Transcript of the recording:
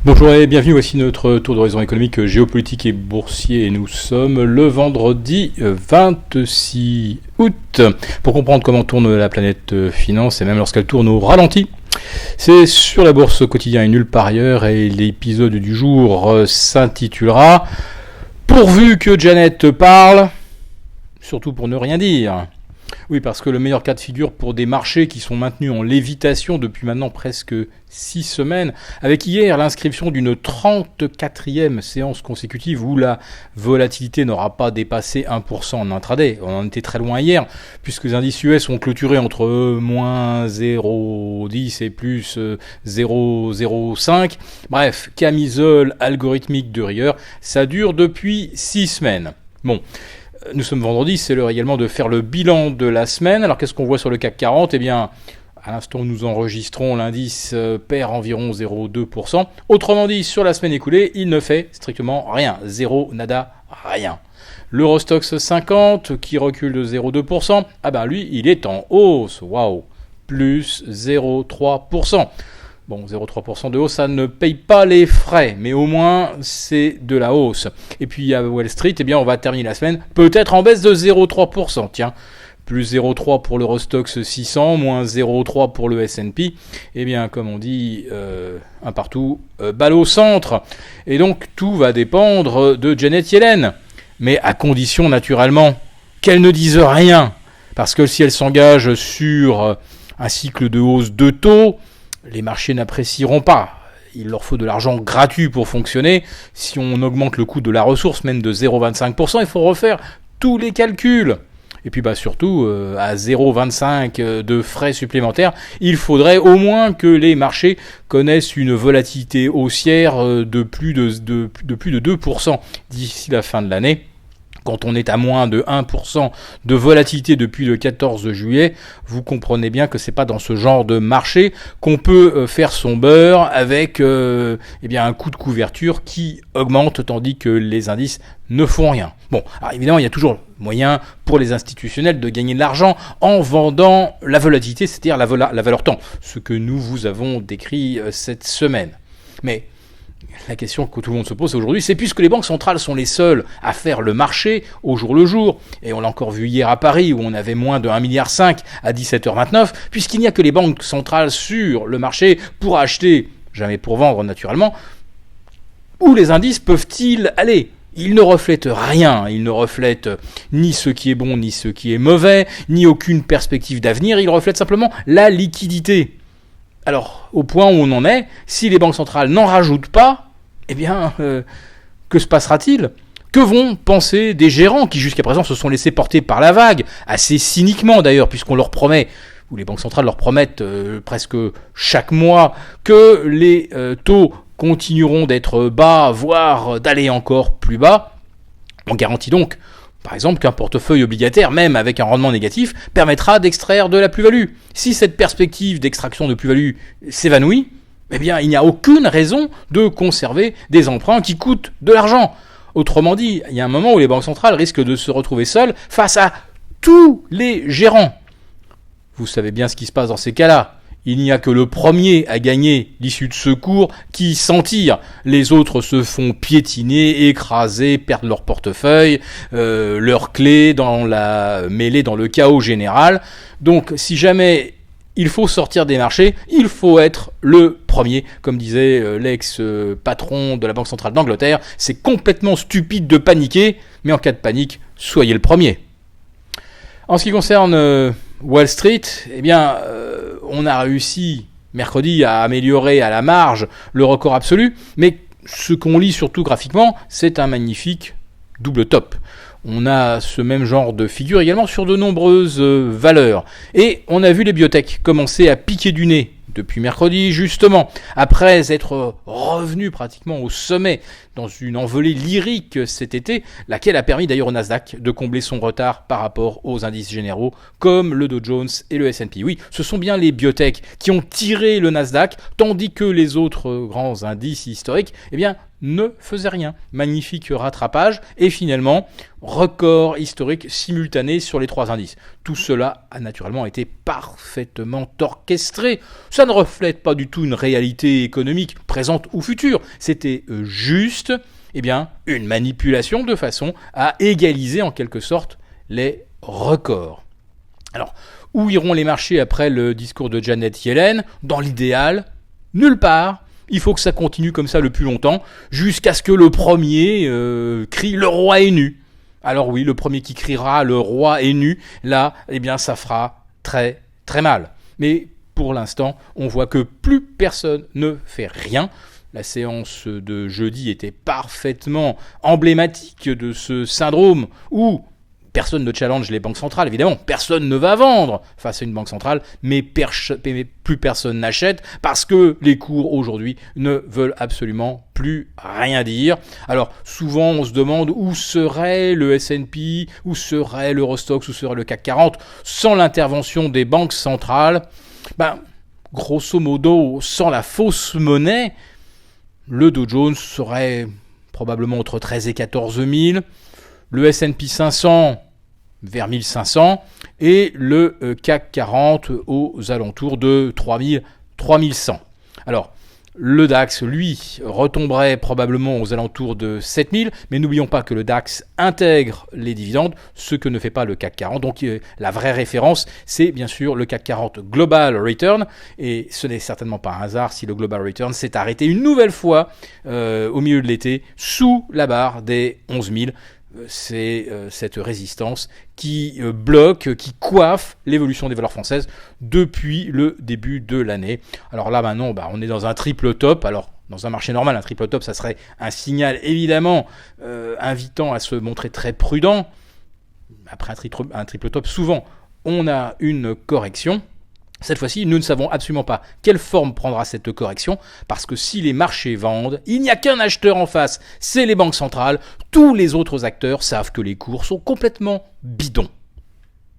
Bonjour et bienvenue, voici notre tour d'horizon économique, géopolitique et boursier. Et nous sommes le vendredi 26 août. Pour comprendre comment tourne la planète finance et même lorsqu'elle tourne au ralenti, c'est sur la bourse au quotidien et nulle part ailleurs. Et l'épisode du jour s'intitulera « Pourvu que Janet parle », surtout pour ne rien dire. Oui, parce que le meilleur cas de figure pour des marchés qui sont maintenus en lévitation depuis maintenant presque 6 semaines, avec hier l'inscription d'une 34e séance consécutive où la volatilité n'aura pas dépassé 1% en intraday. On en était très loin hier, puisque les indices US ont clôturé entre moins 0,10 et plus 0,05. Bref, camisole algorithmique de rigueur, ça dure depuis 6 semaines. Bon. Nous sommes vendredi, c'est l'heure également de faire le bilan de la semaine. Alors qu'est-ce qu'on voit sur le CAC 40 ? Eh bien, à l'instant où nous enregistrons, l'indice perd environ 0,2%. Autrement dit, sur la semaine écoulée, il ne fait strictement rien. Zéro, nada, rien. L'Eurostoxx 50 qui recule de 0,2%, ah ben lui, il est en hausse. Waouh, plus 0,3%. Bon, 0,3% de hausse, ça ne paye pas les frais, mais au moins, c'est de la hausse. Et puis, à Wall Street, eh bien, on va terminer la semaine peut-être en baisse de 0,3%. Tiens, plus 0,3 pour l'Eurostoxx 600, moins 0,3 pour le S&P. Eh bien, comme on dit, un partout, balle au centre. Et donc, tout va dépendre de Janet Yellen. Mais à condition, naturellement, qu'elle ne dise rien. Parce que si elle s'engage sur un cycle de hausse de taux, les marchés n'apprécieront pas. Il leur faut de l'argent gratuit pour fonctionner. Si on augmente le coût de la ressource, même de 0,25%, il faut refaire tous les calculs. Et puis surtout, à 0,25 de frais supplémentaires, il faudrait au moins que les marchés connaissent une volatilité haussière de plus de 2% d'ici la fin de l'année. Quand on est à moins de 1% de volatilité depuis le 14 juillet, vous comprenez bien que c'est pas dans ce genre de marché qu'on peut faire son beurre avec un coût de couverture qui augmente tandis que les indices ne font rien. Bon, alors évidemment, il y a toujours moyen pour les institutionnels de gagner de l'argent en vendant la volatilité, c'est-à-dire la valeur temps, ce que nous vous avons décrit cette semaine. Mais la question que tout le monde se pose aujourd'hui, c'est puisque les banques centrales sont les seules à faire le marché au jour le jour, et on l'a encore vu hier à Paris où on avait moins de 1,5 milliard à 17h29, puisqu'il n'y a que les banques centrales sur le marché pour acheter, jamais pour vendre naturellement, où les indices peuvent-ils aller ? Ils ne reflètent rien, ils ne reflètent ni ce qui est bon ni ce qui est mauvais, ni aucune perspective d'avenir, ils reflètent simplement la liquidité. Alors, au point où on en est, si les banques centrales n'en rajoutent pas, eh bien, que se passera-t-il ? Que vont penser des gérants qui jusqu'à présent se sont laissés porter par la vague, assez cyniquement d'ailleurs, puisqu'on leur promet, ou les banques centrales leur promettent presque chaque mois, que les taux continueront d'être bas, voire d'aller encore plus bas. On garantit donc, par exemple, qu'un portefeuille obligataire, même avec un rendement négatif, permettra d'extraire de la plus-value. Si cette perspective d'extraction de plus-value s'évanouit, eh bien, il n'y a aucune raison de conserver des emprunts qui coûtent de l'argent. Autrement dit, il y a un moment où les banques centrales risquent de se retrouver seules face à tous les gérants. Vous savez bien ce qui se passe dans ces cas-là. Il n'y a que le premier à gagner l'issue de secours qui s'en tire. Les autres se font piétiner, écraser, perdent leur portefeuille, leurs clés dans la mêlée, dans le chaos général. Donc, si jamais il faut sortir des marchés, il faut être le premier. Comme disait l'ex-patron de la Banque centrale d'Angleterre, c'est complètement stupide de paniquer, mais en cas de panique, soyez le premier. En ce qui concerne Wall Street, eh bien, on a réussi mercredi à améliorer à la marge le record absolu, mais ce qu'on lit surtout graphiquement, c'est un magnifique double top. On a ce même genre de figure également sur de nombreuses valeurs. Et on a vu les biotech commencer à piquer du nez depuis mercredi, justement, après être revenu pratiquement au sommet dans une envolée lyrique cet été, laquelle a permis d'ailleurs au Nasdaq de combler son retard par rapport aux indices généraux comme le Dow Jones et le S&P. Oui, ce sont bien les biotech qui ont tiré le Nasdaq, tandis que les autres grands indices historiques, eh bien, ne faisait rien. Magnifique rattrapage et finalement record historique simultané sur les 3 indices. Tout cela a naturellement été parfaitement orchestré. Ça ne reflète pas du tout une réalité économique présente ou future. C'était juste une manipulation de façon à égaliser en quelque sorte les records. Alors, où iront les marchés après le discours de Janet Yellen ? Dans l'idéal, nulle part. Il faut que ça continue comme ça le plus longtemps, jusqu'à ce que le premier crie « Le roi est nu ». Alors oui, le premier qui criera « Le roi est nu », là, ça fera très très mal. Mais pour l'instant, on voit que plus personne ne fait rien. La séance de jeudi était parfaitement emblématique de ce syndrome où personne ne challenge les banques centrales, évidemment. Personne ne va vendre face à une banque centrale, mais plus personne n'achète parce que les cours aujourd'hui ne veulent absolument plus rien dire. Alors souvent on se demande où serait le S&P, où serait l'Eurostoxx, où serait le CAC 40 sans l'intervention des banques centrales. Grosso modo, sans la fausse monnaie, le Dow Jones serait probablement entre 13 et 14 000, le S&P 500 vers 1500 et le CAC 40 aux alentours de 3100. Alors, le DAX, lui, retomberait probablement aux alentours de 7000, mais n'oublions pas que le DAX intègre les dividendes, ce que ne fait pas le CAC 40. Donc la vraie référence, c'est bien sûr le CAC 40 Global Return, et ce n'est certainement pas un hasard si le Global Return s'est arrêté une nouvelle fois au milieu de l'été, sous la barre des 11 000. C'est cette résistance qui bloque, qui coiffe l'évolution des valeurs françaises depuis le début de l'année. Alors là maintenant, on est dans un triple top. Alors dans un marché normal, un triple top, ça serait un signal évidemment invitant à se montrer très prudent. Après un triple top, souvent on a une correction. Cette fois-ci, nous ne savons absolument pas quelle forme prendra cette correction, parce que si les marchés vendent, il n'y a qu'un acheteur en face, c'est les banques centrales. Tous les autres acteurs savent que les cours sont complètement bidons.